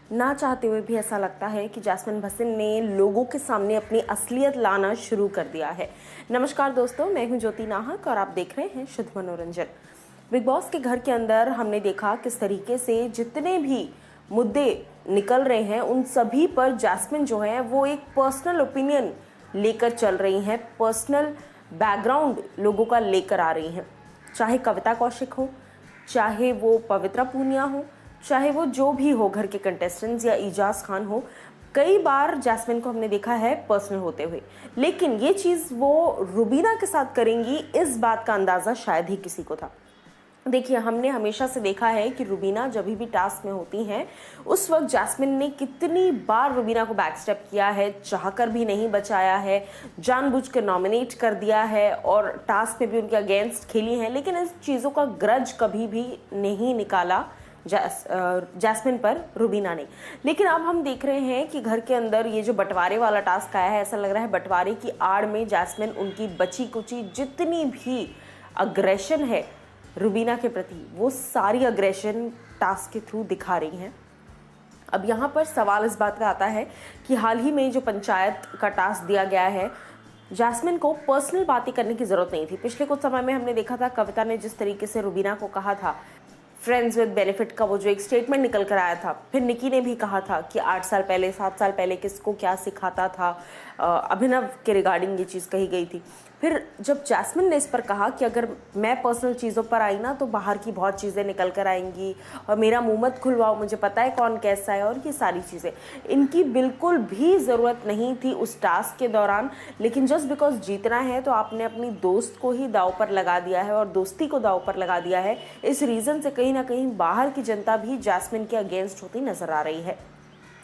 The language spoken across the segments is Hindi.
ना चाहते हुए भी ऐसा लगता है कि जैस्मिन भसीन ने लोगों के सामने अपनी असलियत लाना शुरू कर दिया है। नमस्कार दोस्तों, मैं हूं ज्योति नाहक और आप देख रहे हैं शुद्ध मनोरंजन। बिग बॉस के घर के अंदर हमने देखा किस तरीके से जितने भी मुद्दे निकल रहे हैं उन सभी पर जैस्मिन जो है वो एक पर्सनल ओपिनियन लेकर चल रही हैं, पर्सनल बैकग्राउंड लोगों का लेकर आ रही हैं। चाहे कविता कौशिक हो, चाहे वो पवित्रा पूनिया हो, चाहे वो जो भी हो घर के कंटेस्टेंट्स या इजाज खान हो, कई बार जैस्मिन को हमने देखा है पर्सनल होते हुए, लेकिन ये चीज़ वो रुबीना के साथ करेंगी इस बात का अंदाज़ा शायद ही किसी को था। देखिए, हमने हमेशा से देखा है कि रुबीना जब भी टास्क में होती हैं उस वक्त जैस्मिन ने कितनी बार रुबीना को बैकस्टेप किया है, चाहकर भी नहीं बचाया है, जानबूझकर नॉमिनेट कर दिया है और टास्क में भी उनके अगेंस्ट खेली हैं, लेकिन इस चीज़ों का ग्रज कभी भी नहीं निकाला जैस्मिन पर रुबीना ने। लेकिन अब हम देख रहे हैं कि घर के अंदर ये जो बंटवारे वाला टास्क आया है, ऐसा लग रहा है बंटवारे की आड़ में जैस्मिन उनकी बची कुची जितनी भी अग्रेशन है रुबीना के प्रति, वो सारी अग्रेशन टास्क के थ्रू दिखा रही हैं। अब यहाँ पर सवाल इस बात का आता है कि हाल ही में जो पंचायत का टास्क दिया गया है, जैस्मिन को पर्सनल बातें करने की ज़रूरत नहीं थी। पिछले कुछ समय में हमने देखा था कविता ने जिस तरीके से रुबीना को कहा था, फ्रेंड्स विद बेनिफिट का वो जो एक स्टेटमेंट निकल कर आया था, फिर निकी ने भी कहा था कि 8 साल पहले 7 साल पहले किसको क्या सिखाता था, अभिनव के रिगार्डिंग ये चीज़ कही गई थी। फिर जब जैस्मिन ने इस पर कहा कि अगर मैं पर्सनल चीज़ों पर आई ना तो बाहर की बहुत चीज़ें निकल कर आएंगी और मेरा मुंह मत खुलवाओ, मुझे पता है कौन कैसा है, और ये सारी चीज़ें इनकी बिल्कुल भी ज़रूरत नहीं थी उस टास्क के दौरान। लेकिन जस्ट बिकॉज जीतना है तो आपने अपनी दोस्त को ही दांव पर लगा दिया है और दोस्ती को दांव पर लगा दिया है। इस रीज़न से कहीं ना कहीं बाहर की जनता भी जैस्मिन के अगेंस्ट होती नज़र आ रही है।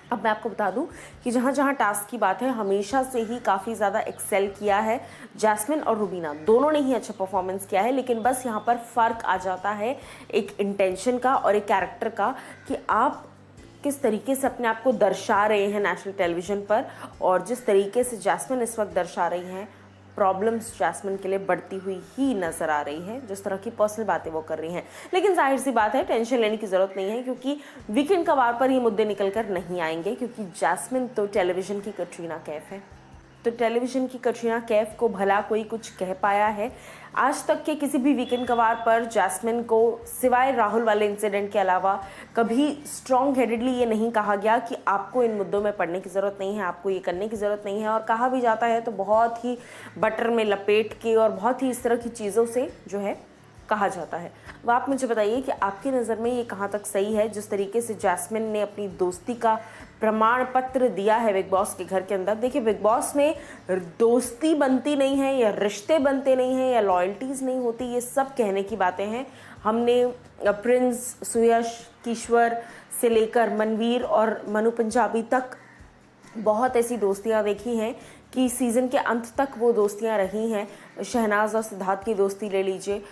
अब मैं आपको बता दूं कि जहाँ जहाँ टास्क की बात है, हमेशा से ही काफ़ी ज़्यादा एक्सेल किया है जैस्मिन और रुबीना, दोनों ने ही अच्छा परफॉर्मेंस किया है। लेकिन बस यहाँ पर फ़र्क आ जाता है एक इंटेंशन का और एक कैरेक्टर का, कि आप किस तरीके से अपने आप को दर्शा रहे हैं नेशनल टेलीविज़न पर। और जिस तरीके से जैस्मिन इस वक्त दर्शा रही हैं, प्रॉब्लम्स जैस्मिन के लिए बढ़ती हुई ही नज़र आ रही है, जिस तरह की पर्सनल बातें वो कर रही हैं। लेकिन जाहिर सी बात है, टेंशन लेने की ज़रूरत नहीं है, क्योंकि वीकेंड कवार पर ये मुद्दे निकल कर नहीं आएंगे, क्योंकि जैस्मिन तो टेलीविज़न की कटरीना कैफ है। तो टेलीविज़न की कटरीना कैफ को भला कोई कुछ कह पाया है? आज तक के किसी भी वीकेंड कवार पर जैस्मिन को सिवाय राहुल वाले इंसिडेंट के अलावा कभी स्ट्रॉन्ग हेडेडली ये नहीं कहा गया कि आपको इन मुद्दों में पढ़ने की ज़रूरत नहीं है, आपको ये करने की ज़रूरत नहीं है। और कहा भी जाता है तो बहुत ही बटर में लपेट के और बहुत ही इस तरह की चीज़ों से जो है कहा जाता है। वो आप मुझे बताइए कि आपकी नज़र में ये कहाँ तक सही है, जिस तरीके से जैस्मिन ने अपनी दोस्ती का प्रमाण पत्र दिया है बिग बॉस के घर के अंदर। देखिए, बिग बॉस में दोस्ती बनती नहीं है या रिश्ते बनते नहीं हैं या लॉयल्टीज़ नहीं होती, ये सब कहने की बातें हैं। हमने प्रिंस, सुयश, किश्वर से लेकर मनवीर और मनु पंजाबी तक बहुत ऐसी दोस्तियां देखी हैं कि सीज़न के अंत तक वो दोस्तियां रही हैं। शहनाज और सिद्धार्थ की दोस्ती ले लीजिए।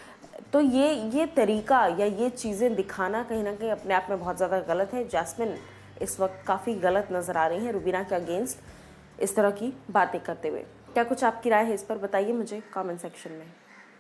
तो ये तरीका या ये चीज़ें दिखाना कहीं ना कहीं अपने आप में बहुत ज़्यादा गलत है। जैस्मिन इस वक्त काफ़ी गलत नज़र आ रही हैं रुबीना के अगेंस्ट इस तरह की बातें करते हुए। क्या कुछ आपकी राय है इस पर, बताइए मुझे कमेंट सेक्शन में।